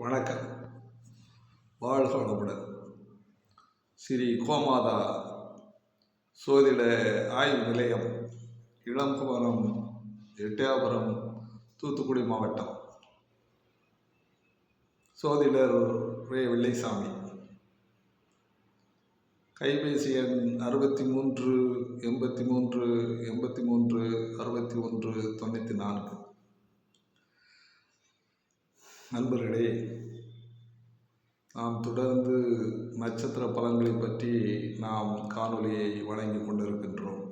வணக்கம். வாழ்க வளமுடன். ஸ்ரீ கோமாதா சோதிட ஆய்வு நிலையம், இளங்குமரம், எட்டயபுரம், தூத்துக்குடி மாவட்டம். சோதிடர் ரே. வெள்ளைசாமி. கைபேசி எண் 63 83 83 61 94. நண்பர்களே, நாம் தொடர்ந்து நட்சத்திர பலன்களை பற்றி நாம் காணொலியை வழங்கி கொண்டிருக்கின்றோம்.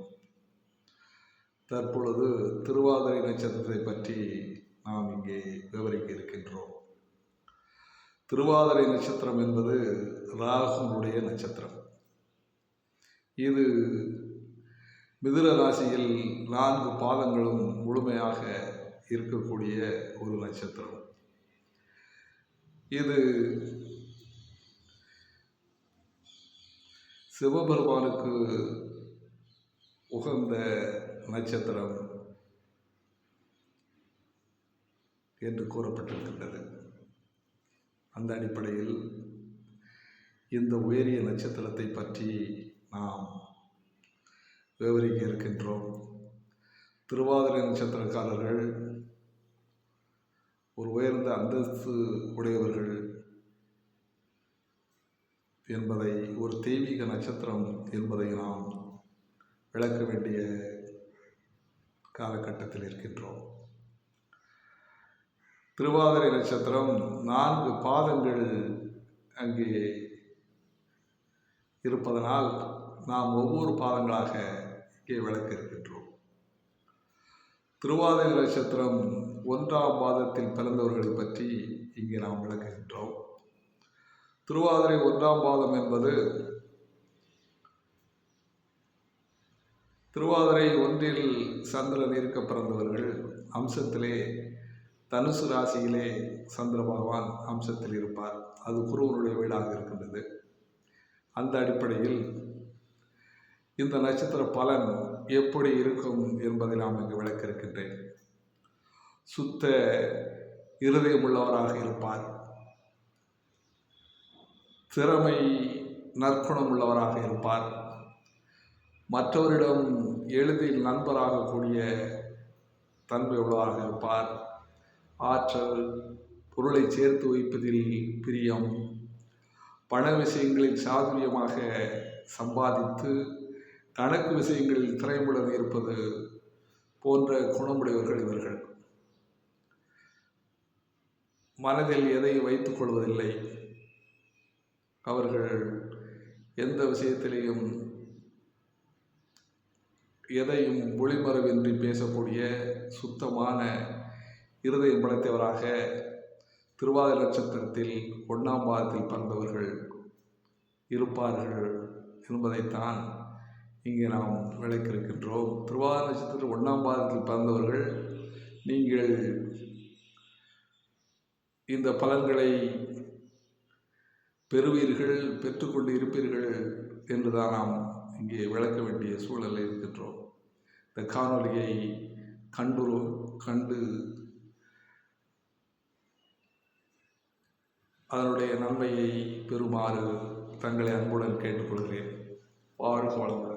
தற்பொழுது திருவாதிரை நட்சத்திரத்தை பற்றி நாம் இங்கே விவரிக்க இருக்கின்றோம். திருவாதிரை நட்சத்திரம் என்பது ராகுனுடைய நட்சத்திரம். இது மிதுன ராசியில் 4 பாதங்களும் முழுமையாக இருக்கக்கூடிய ஒரு நட்சத்திரம். இது சிவபெருமானுக்கு உகந்த நட்சத்திரம் என்று கூறப்பட்டிருக்கின்றது. அந்த அடிப்படையில் இந்த உயரிய நட்சத்திரத்தை பற்றி நாம் விவரிக்க இருக்கின்றோம். திருவாதிரை நட்சத்திரக்காரர்கள் ஒரு உயர்ந்த அந்தஸ்து உடையவர்கள் என்பதை, ஒரு தெய்வீக நட்சத்திரம் என்பதை நாம் விளக்க வேண்டிய காலகட்டத்தில் இருக்கின்றோம். திருவாதிரை நட்சத்திரம் 4 பாதங்கள் அங்கே இருப்பதனால் நாம் ஒவ்வொரு பாதங்களாக இங்கே விளக்க இருக்கின்றோம். திருவாதிரை நட்சத்திரம் 1ஆம் பாதத்தில் பிறந்தவர்களை பற்றி இங்கே நாம் விளக்குகின்றோம். திருவாதிரை 1ஆம் பாதம் என்பது திருவாதிரை 1இல் சந்திரன் இருக்க பிறந்தவர்கள். அம்சத்திலே தனுசு ராசியிலே சந்திர பகவான் அம்சத்தில் இருப்பார். அது குருவனுடைய வீடாக இருக்கின்றது. அந்த அடிப்படையில் இந்த நட்சத்திர பலன் எப்படி இருக்கும் என்பதை நாம் இங்கு விளக்க இருக்கின்றேன். சுத்த இருதயம் உள்ளவராக இருப்பார். திறமை நற்குணம் உள்ளவராக இருப்பார். மற்றவரிடம் எளிதில் நண்பராகக்கூடிய தன்மை உள்ளவராக இருப்பார். ஆற்றல், பொருளை சேர்த்து வைப்பதில் பிரியம், பண விஷயங்களில் சாதுரியமாக சம்பாதித்து கணக்கு விஷயங்களில் திறமையுடன் இருப்பது போன்ற குணமுடையவர்கள் இவர்கள். மனதில் எதையும் வைத்துக் கொள்வதில்லை. அவர்கள் எந்த விஷயத்திலையும் எதையும் ஒளிமறைவின்றி பேசக்கூடிய சுத்தமான இருதயம் படைத்தவராக திருவாதிரை நட்சத்திரத்தில் 1ஆம் பாதத்தில் பிறந்தவர்கள் இருப்பார்கள் என்பதைத்தான் இங்கே நாம் விளக்கியிருக்கின்றோம். திருவாதிரை நட்சத்திரத்தில் 1ஆம் பாதத்தில் பிறந்தவர்கள் நீங்கள் இந்த பலன்களை பெறுவீர்கள், பெற்றுக்கொண்டு இருப்பீர்கள் என்றுதான் நாம் இங்கே விளக்க வேண்டிய சூழலில் இருக்கின்றோம். இந்த காணொலியை கண்டு அதனுடைய நன்மையை பெறுமாறு தங்களை அன்புடன் கேட்டுக்கொள்கிறேன். வாழ்க வளமுடன்.